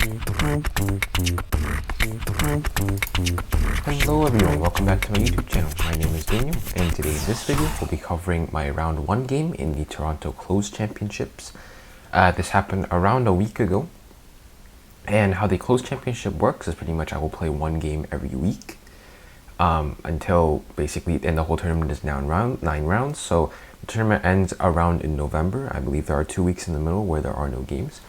Hello everyone, welcome back to my YouTube channel. My name is Daniel, and today in this video we'll be covering my round 1 game in the Toronto Closed Championships. This happened around a week ago, and how the Closed Championship works is pretty much I will play one game every week until basically, and the whole tournament is now 9 rounds, so the tournament ends around in November. I believe there are 2 weeks in the middle where there are no games.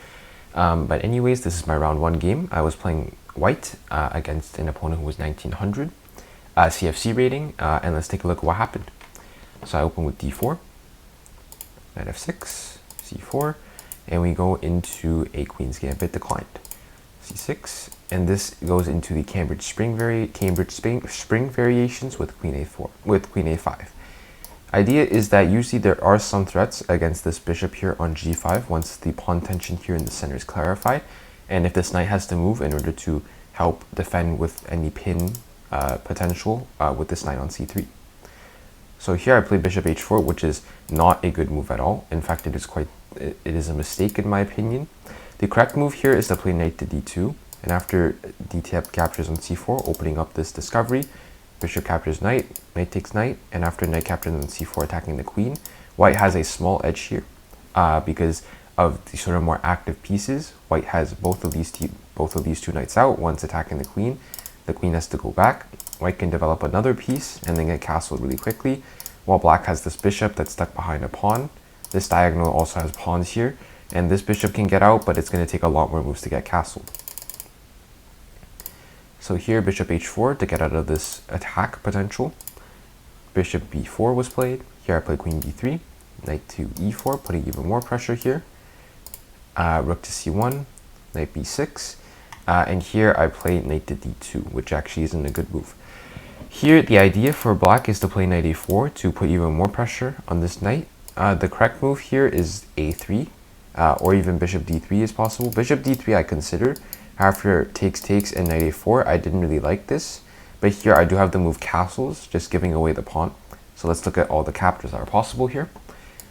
But anyways, this is my round 1 game. I was playing white against an opponent who was 1900 CFC rating, and let's take a look at what happened. So I open with d4, knight f6, c4, and we go into a Queen's Gambit declined, c6, and this goes into the Cambridge Spring variations with Queen a4, with Queen a5. Idea is that usually there are some threats against this bishop here on g5 once the pawn tension here in the center is clarified, and if this knight has to move in order to help defend with any pin potential with this knight on c3. So here I play bishop h4, which is not a good move at all. In fact, it is a mistake in my opinion. The correct move here is to play knight to d2, and after d captures on c4, opening up this discovery, bishop captures knight, knight takes knight, and after knight captures on c4 attacking the queen, white has a small edge here because of the sort of more active pieces. White has both of these two knights out. One's attacking the queen. The queen has to go back. White can develop another piece and then get castled really quickly, while black has this bishop that's stuck behind a pawn. This diagonal also has pawns here, and this bishop can get out, but it's going to take a lot more moves to get castled. So here bishop h4 to get out of this attack potential. Bishop b4 was played. Here I play queen b3, knight to e4, putting even more pressure here. Rook to c1, knight b6, and here I play knight to d2, which actually isn't a good move. Here the idea for black is to play knight a4 to put even more pressure on this knight. The correct move here is a3, or even bishop d3 is possible. Bishop d3 I consider. After takes and knight a4, I didn't really like this, but here I do have the move castles, just giving away the pawn. So let's look at all the captures that are possible here.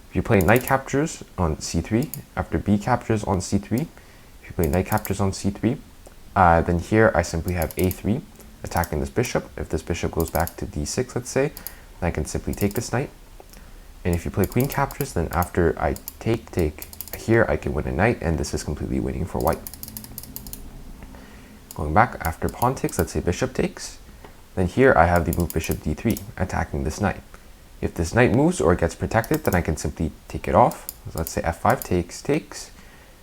If you play knight captures on c3, after b captures on c3, if you play knight captures on c3, then here I simply have a3 attacking this bishop. If this bishop goes back to d6, let's say, then I can simply take this knight. And if you play queen captures, then after I take here, I can win a knight, and this is completely winning for white. Going back, after pawn takes, let's say bishop takes, then here I have the move bishop d3 attacking this knight. If this knight moves or gets protected, then I can simply take it off. So let's say f5 takes,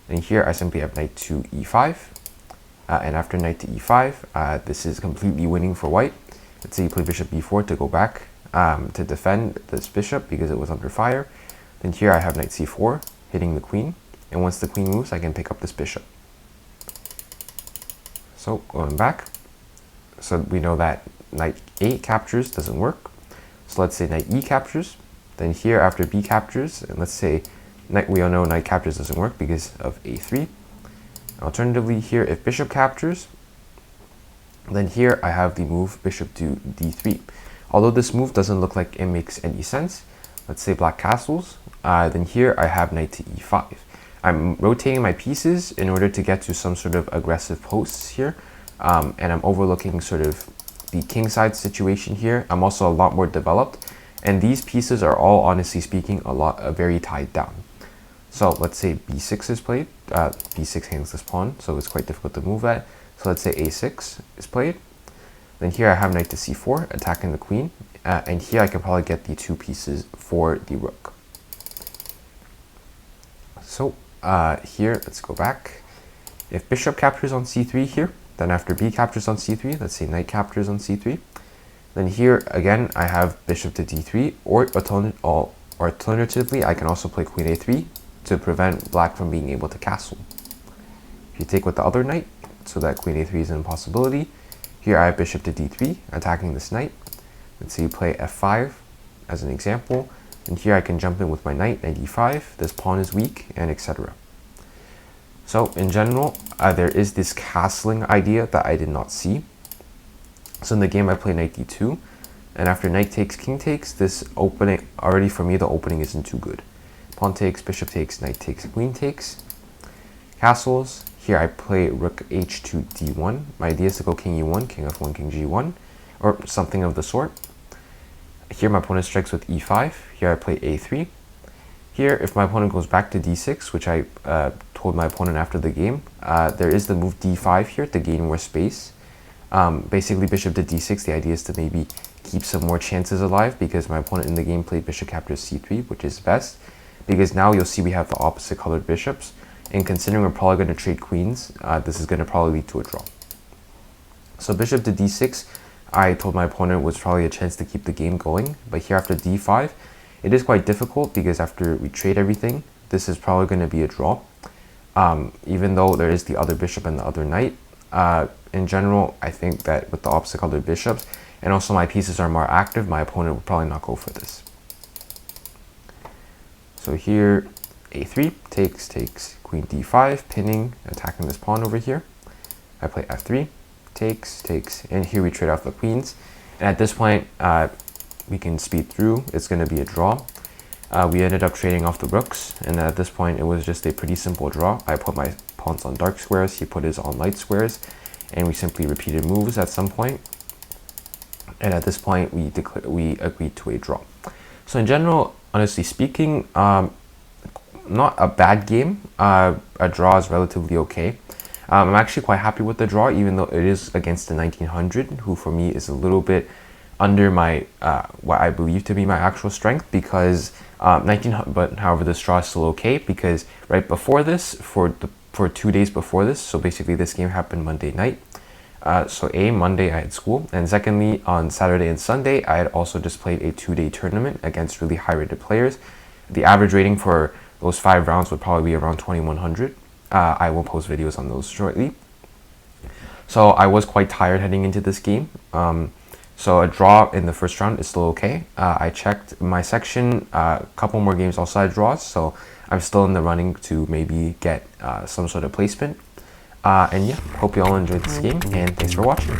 and here I simply have knight to e5, and after knight to e5, this is completely winning for white. Let's say you play bishop b4 to go back to defend this bishop because it was under fire. Then here I have knight c4 hitting the queen, and once the queen moves, I can pick up this bishop. So going back, so we know that knight a captures doesn't work. So let's say knight e captures. Then here after b captures, and let's say we all know knight captures doesn't work because of a3. Alternatively here, if bishop captures, then here I have the move bishop to d3. Although this move doesn't look like it makes any sense, let's say black castles, then here I have knight to e5. I'm rotating my pieces in order to get to some sort of aggressive posts here, and I'm overlooking sort of the kingside situation here. I'm also a lot more developed, and these pieces are all, honestly speaking, very tied down. So let's say b6 is played. b6 hangs this pawn, so it's quite difficult to move at. So let's say a6 is played. Then here I have knight to c4 attacking the queen, and here I can probably get the 2 pieces for the rook. So here, let's go back. If bishop captures on c3 here, then after b captures on c3, let's say knight captures on c3, then here again I have bishop to d3, or alternatively I can also play queen a3 to prevent black from being able to castle. If you take with the other knight, so that queen a3 is an impossibility, here I have bishop to d3 attacking this knight. Let's say you play f5 as an example, and here I can jump in with my knight e5, this pawn is weak, and etc. So in general, there is this castling idea that I did not see. So in the game I play knight d2, and after knight takes, king takes, this opening, already for me the opening isn't too good. Pawn takes, bishop takes, knight takes, queen takes. Castles, Here I play rook h2 d1. My idea is to go king e1, king f1, king g1, or something of the sort. Here my opponent strikes with e5. Here I play a3. Here, if my opponent goes back to d6, which I told my opponent after the game, there is the move d5 here to gain more space. Basically, bishop to d6, the idea is to maybe keep some more chances alive, because my opponent in the game played bishop captures c3, which is best, because now you'll see we have the opposite colored bishops, and considering we're probably going to trade queens, this is going to probably lead to a draw. So bishop to d6, I told my opponent was probably a chance to keep the game going, but here after d5, it is quite difficult, because after we trade everything, this is probably going to be a draw. Even though there is the other bishop and the other knight, in general, I think that with the opposite colored bishops, and also my pieces are more active, my opponent would probably not go for this. So here, a3, takes, queen d5, pinning, attacking this pawn over here. I play f3, takes, and here we trade off the queens. And at this point, we can speed through. It's going to be a draw. We ended up trading off the rooks, and at this point, it was just a pretty simple draw. I put my pawns on dark squares, he put his on light squares, and we simply repeated moves at some point. And at this point, we agreed to a draw. So in general, honestly speaking, not a bad game. A draw is relatively okay. I'm actually quite happy with the draw, even though it is against the 1900, who for me is a little bit under my what I believe to be my actual strength, because but however, this draw is still okay, because right before this, for 2 days before this, so basically this game happened Monday night. So Monday I had school, and secondly, on Saturday and Sunday, I had also just played a 2-day tournament against really high-rated players. The average rating for those 5 rounds would probably be around 2100. I will post videos on those shortly. So I was quite tired heading into this game. So a draw in the first round is still okay. I checked my section, a couple more games also had draws, so I'm still in the running to maybe get some sort of placement. And yeah, hope you all enjoyed this game, and thanks for watching.